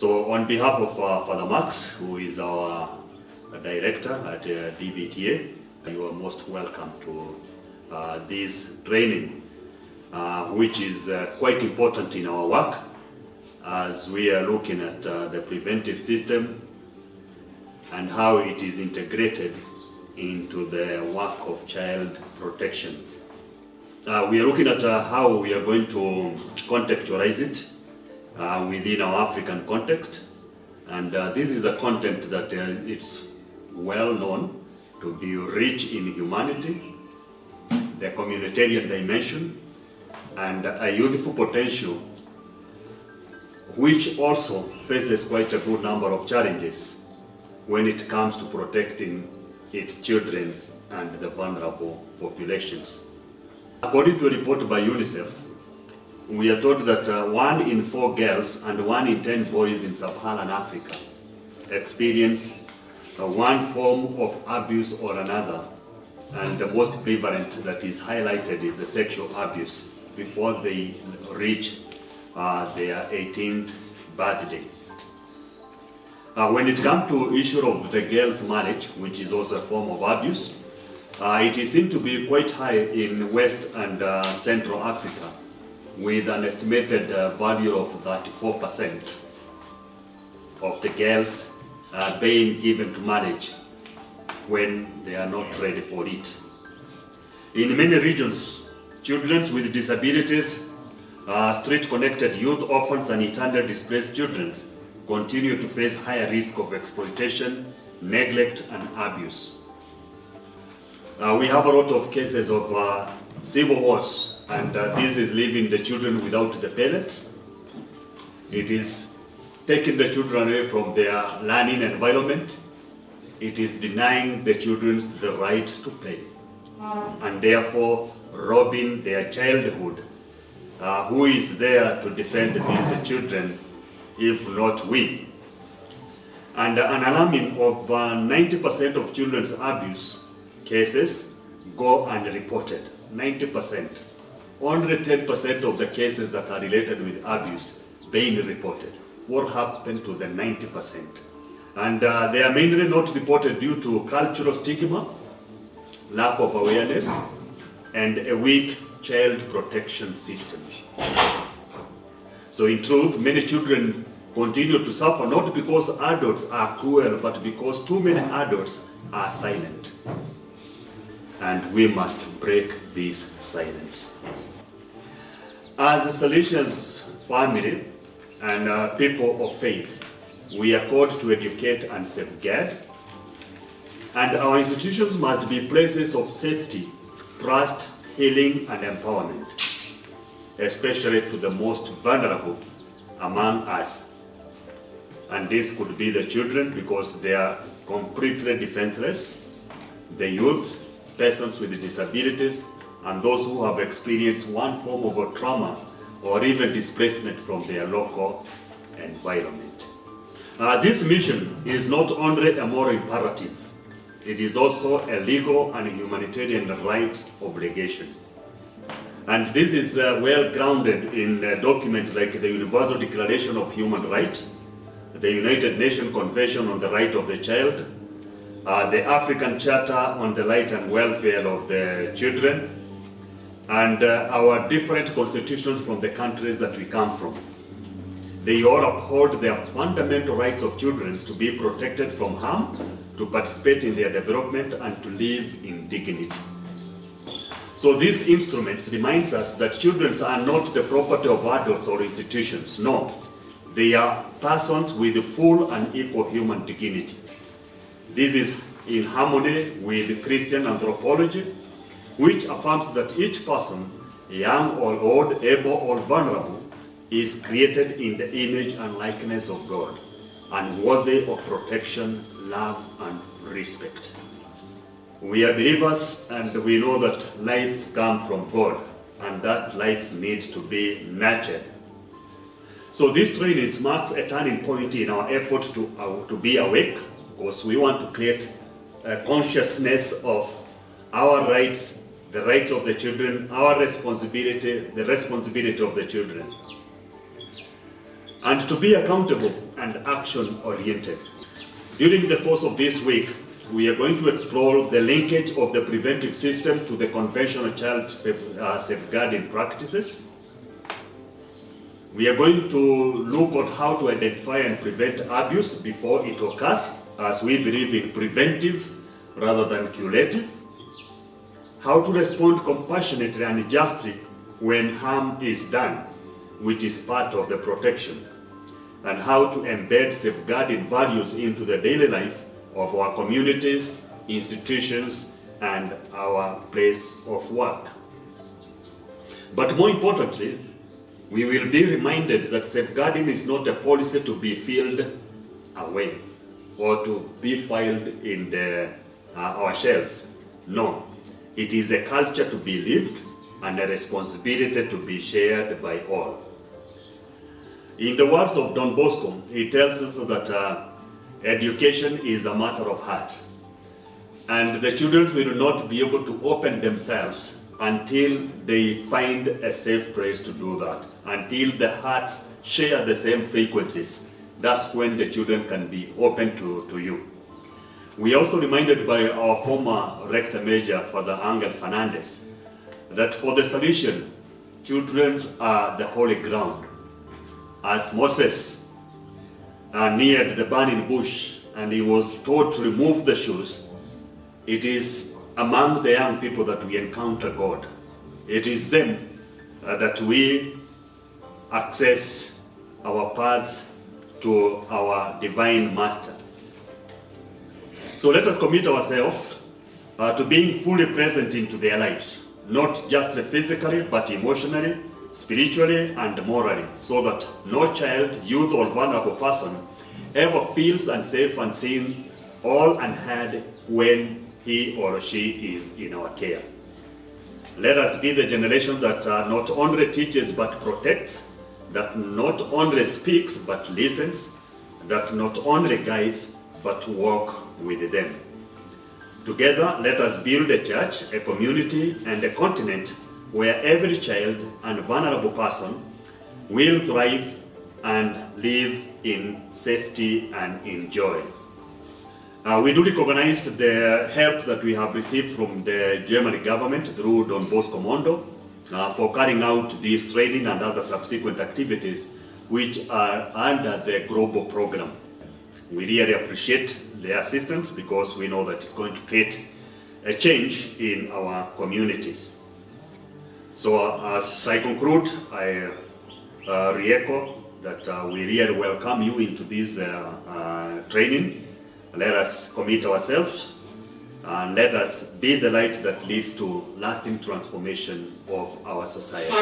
So on behalf of Father Max, who is our director at DBTA, you are most welcome to this training, which is quite important in our work as we are looking at the preventive system and how it is integrated into the work of child protection. We are looking at how we are going to contextualize it within our African context, and this is a content that it's well known to be rich in humanity, the communitarian dimension, and a youthful potential, which also faces quite a good number of challenges when it comes to protecting its children and the vulnerable populations. According to a report by UNICEF, we are told that 1 in 4 girls and 1 in 10 boys in sub-Saharan Africa experience one form of abuse or another, and the most prevalent that is highlighted is the sexual abuse before they reach their 18th birthday. When it comes to issue of the girls' marriage, which is also a form of abuse, it is seen to be quite high in West and Central Africa, with an estimated value of 34% of the girls being given to marriage when they are not ready for it. In many regions, children with disabilities, street-connected youth, orphans, and internally displaced children continue to face higher risk of exploitation, neglect, and abuse. We have a lot of cases of civil wars, and this is leaving the children without the parents. It is taking the children away from their learning environment. It is denying the children the right to play, and therefore robbing their childhood. Who is there to defend these children if not we? And an alarming of 90% of children's abuse cases go unreported. 90%. Only 10% of the cases that are related with abuse being reported. What happened to the 90%? And they are mainly not reported due to cultural stigma, lack of awareness, and a weak child protection system. So in truth, many children continue to suffer not because adults are cruel, but because too many adults are silent. And we must break this silence. As a Salesians family and people of faith, we are called to educate and safeguard, and our institutions must be places of safety, trust, healing, and empowerment, especially to the most vulnerable among us. And this could be the children because they are completely defenseless, the youth, persons with disabilities, and those who have experienced one form of a trauma or even displacement from their local environment. This mission is not only a moral imperative, it is also a legal and humanitarian rights obligation. And this is well grounded in documents like the Universal Declaration of Human Rights, the United Nations Convention on the Right of the Child, the African Charter on the Right and Welfare of the Children, and our different constitutions from the countries that we come from. They all uphold the fundamental rights of children to be protected from harm, to participate in their development, and to live in dignity. So these instruments reminds us that children are not the property of adults or institutions. No, they are persons with full and equal human dignity. This is in harmony with Christian anthropology, which affirms that each person, young or old, able or vulnerable, is created in the image and likeness of God and worthy of protection, love, and respect. We are believers and we know that life comes from God and that life needs to be nurtured. So this training marks a turning point in our effort to be awake, because we want to create a consciousness of our rights, the rights of the children, our responsibility, the responsibility of the children. And to be accountable and action-oriented. During the course of this week, we are going to explore the linkage of the preventive system to the conventional child safeguarding practices. We are going to look at how to identify and prevent abuse before it occurs, as we believe in preventive rather than curative. How to respond compassionately and justly when harm is done, which is part of the protection. And how to embed safeguarding values into the daily life of our communities, institutions, and our place of work. But more importantly, we will be reminded that safeguarding is not a policy to be filed away or to be filed in our shelves. No, it is a culture to be lived and a responsibility to be shared by all. In the words of Don Bosco, he tells us that education is a matter of heart, and the children will not be able to open themselves until they find a safe place to do that, until the hearts share the same frequencies. That's when the children can be open to you. We are also reminded by our former Rector Major, Father Angel Fernandez, that for the solution, children are the holy ground. As Moses neared the burning bush and he was told to remove the shoes, it is among the young people that we encounter God. It is them that we access our paths to our divine master. So let us commit ourselves to being fully present into their lives, not just physically, but emotionally, spiritually, and morally, so that no child, youth, or vulnerable person ever feels unsafe and seen or unheard when he or she is in our care. Let us be the generation that not only teaches but protects, that not only speaks but listens, that not only guides but walks with them. Together, let us build a church, a community, and a continent where every child and vulnerable person will thrive and live in safety and in joy. We do recognize the help that we have received from the German government through Don Bosco Mondo for carrying out this training and other subsequent activities which are under the global program. We really appreciate the assistance because we know that it's going to create a change in our communities. So as I conclude, I re-echo that we really welcome you into this training. Let us commit ourselves and let us be the light that leads to lasting transformation of our society.